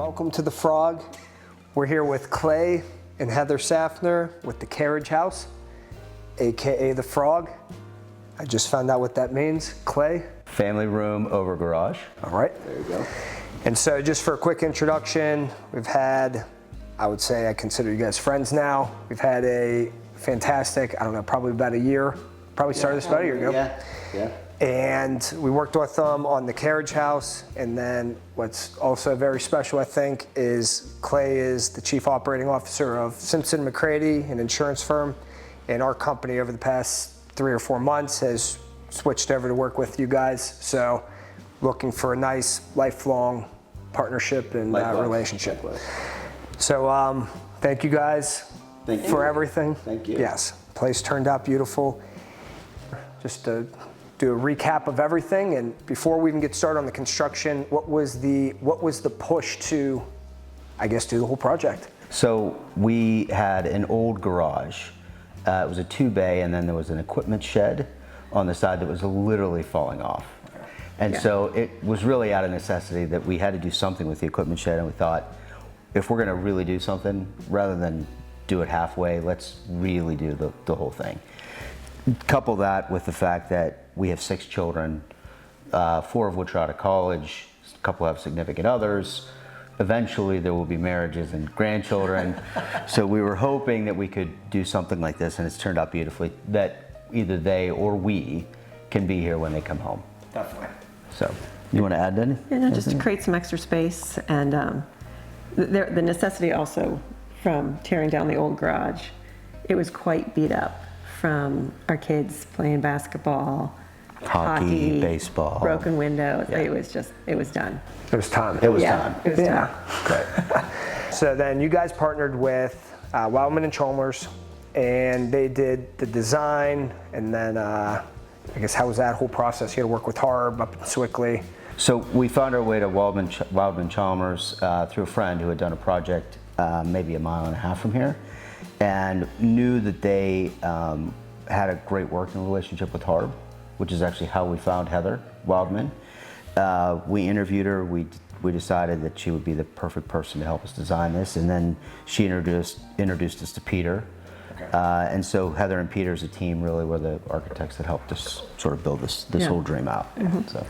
Welcome to the Frog. We're here with Clay and Heather Saftner with the Carriage House, aka the Frog. I just found out what that means. Clay? Family room over garage. All right. There you go. And so just for a quick introduction, we've had, I would say I consider you guys friends now. We've had a fantastic, I don't know, probably about a year. Probably started this about a year ago. Yeah. And we worked with them on the Carriage House. And then what's also very special, I think, is Clay is the Chief Operating Officer of Simpson McCready, an insurance firm. And our company over the past 3 or 4 months has switched over to work with you guys. So looking for a nice lifelong partnership and relationship. So thank you guys for everything. Thank you. Yes, place turned out beautiful. Just to do a recap of everything, and before we even get started on the construction, what was the push to, I guess, do the whole project? So we had an old garage. It was a 2-bay, and then there was an equipment shed on the side that was literally falling off. And so it was really out of necessity that we had to do something with the equipment shed, and we thought, if we're gonna really do something, rather than do it halfway, let's really do the whole thing. Couple that with the fact that we have 6 children, 4 of which are out of college, a couple have significant others. Eventually there will be marriages and grandchildren. So we were hoping that we could do something like this, and it's turned out beautifully, that either they or we can be here when they come home. Definitely. So, you want to add anything? Yeah, just to create some extra space, and the necessity also from tearing down the old garage. It was quite beat up from our kids playing basketball, Hockey, baseball. broken windows. Yeah. It was done. It was time. It was Yeah, time. it was time. Great. So then you guys partnered with Wildman and Chalmers, and they did the design, and then I guess how was that whole process? You had to work with Harb up in Swickley. So we found our way to Wildman Chalmers through a friend who had done a project maybe 1.5 miles from here, and knew that they had a great working relationship with Harb, which is actually how we found Heather Wildman. We interviewed her. We decided that she would be the perfect person to help us design this, and then she introduced us to Peter. Okay. And so Heather and Peter as a team really were the architects that helped us sort of build this whole dream out. Mm-hmm. So.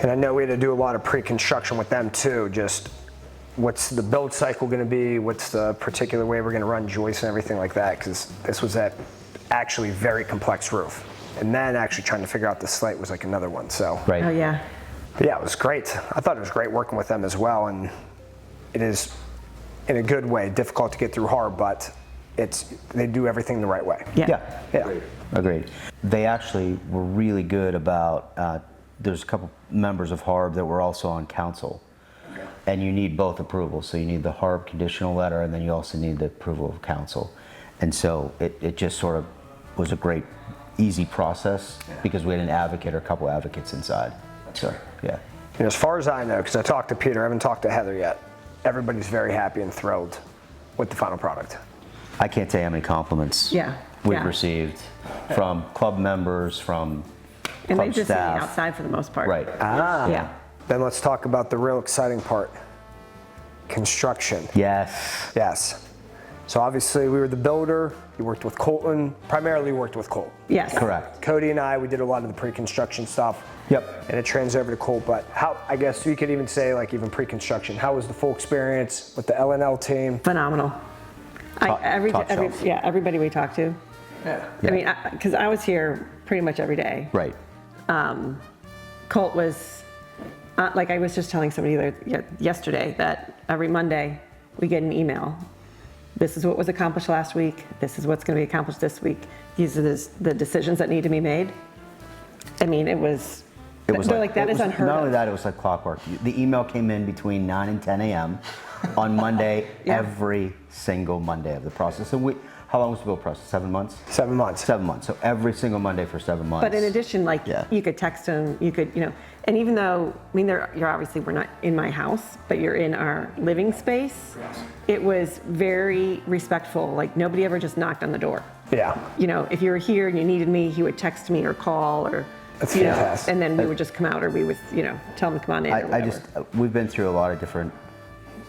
And I know we had to do a lot of pre-construction with them too. Just what's the build cycle going to be? What's the particular way we're going to run joists and everything like that? Because this was that actually very complex roof. And then actually trying to figure out the slate was like another one. So Right. Oh yeah. But yeah, it was great. I thought it was great working with them as well. And it is, in a good way, difficult to get through hard, but they do everything the right way. Yeah. Agreed. They actually were really good about, there's a couple members of Harb that were also on council. Okay. And you need both approvals. So you need the Harb conditional letter, and then you also need the approval of council. And so it just sort of was a great, easy process because we had an advocate or a couple advocates inside. So, yeah. And as far as I know, because I talked to Peter, I haven't talked to Heather yet, everybody's very happy and thrilled with the final product. I can't tell you how many compliments we've received from club members, from And club they've just sitting staff. outside for the most part. Right. Yeah. Then let's talk about the real exciting part, construction. Yes. Yes. So obviously we were the builder, you worked with Colton, primarily worked with Colt. Yes. Correct. Cody and I, we did a lot of the pre-construction stuff. Yep. And it trans over to Colt, but how, I guess you could even say like even pre-construction, how was the full experience with the L&L team? Phenomenal. Top shelf. Everybody we talked to. Yeah. I mean, because I was here pretty much every day. Right. Colt was, like I was just telling somebody yesterday that every Monday we get an email. This is what was accomplished last week. This is what's going to be accomplished this week. These are the decisions that need to be made. I mean, it was like that is unheard of. Not only that, it was like clockwork. The email came in between 9 and 10 a.m. on Monday, every single Monday of the process. And how long was the build process? 7 months? 7 months. 7 months. So every single Monday for 7 months. But in addition, like you could text them, you could, and even though, I mean, you're obviously, we're not in my house, but you're in our living space. Yes. It was very respectful. Like nobody ever just knocked on the door. Yeah. If you were here and you needed me, he would text me or call or, That's fantastic. and then we would just come out, or we would, tell them to come on in or whatever. We've been through a lot of different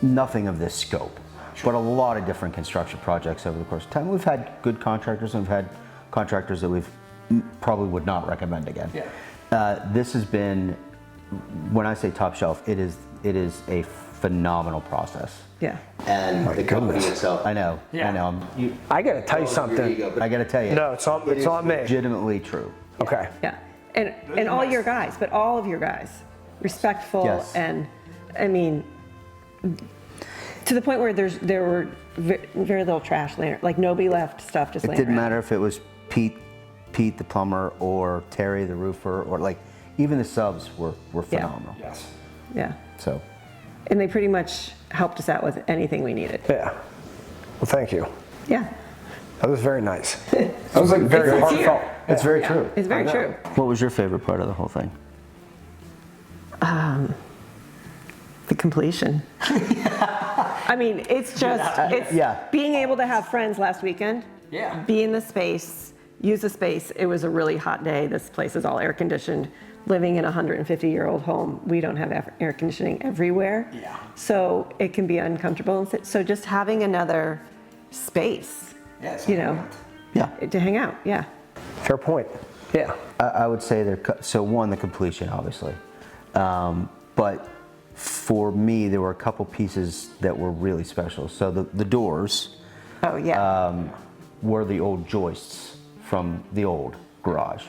nothing of this scope, but a lot of different construction projects over the course of time. We've had good contractors, and we've had contractors that we've probably would not recommend again. This has been, when I say top shelf, it is a phenomenal process. Yeah. And the company itself, I know. I gotta tell you something. I got to tell you, No, it's on me. legitimately true. Okay. Yeah. And all your guys, but all of your guys, respectful, Yes. and I mean, to the point where there were very little trash laying, like nobody left stuff just It laying didn't around. matter if it was Pete the plumber or Terry the roofer, or like even the subs were phenomenal. Yes. Yeah. So And they pretty much helped us out with anything we needed. Yeah. Well, thank you. Yeah. That was very nice. That was like very It's sincere. heartfelt. it's very true. It's very I know. true. What was your favorite part of the whole thing? The completion. I mean, it's just, it's Yeah. being able to have friends last weekend. Yeah. Be in the space, use the space. It was a really hot day. This place is all air conditioned. Living in a 150-year-old home, we don't have air conditioning everywhere. Yeah. So it can be uncomfortable. So just having another space, you know, Yeah. to hang out. Yeah. Fair point. Yeah. I would say so one, the completion, obviously. But for me, there were a couple pieces that were really special. So the doors Oh, yeah. were the old joists from the old garage.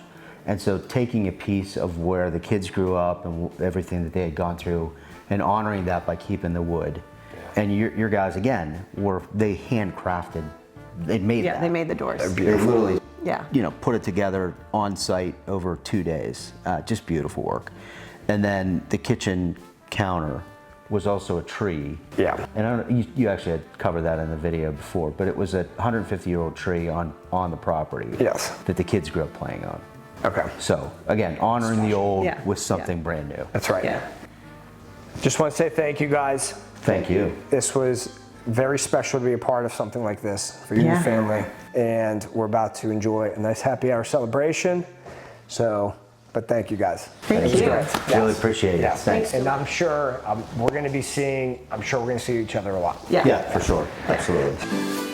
And so taking a piece of where the kids grew up and everything that they had gone through and honoring that by keeping the wood. And your guys, again, they handcrafted, they made Yeah, that. they made the doors. They literally, Yeah. put it together on site over 2 days. Just beautiful work. And then the kitchen counter was also a tree. Yeah. And I don't, you actually had covered that in the video before, but it was a 150-year-old tree on the property. Yes. That the kids grew up playing on. Okay. So again, honoring the old Yeah. with something Yeah. brand new. That's right. Yeah. Just want to say thank you guys. Thank you. This was very special to be a part of something like this for you and your Yeah. family. And we're about to enjoy a nice happy hour celebration. So, but thank you guys. Thank you. Really appreciate it. Yes. Thanks. And I'm sure we're going to see each other a lot. Yeah. Yeah, for sure. Absolutely.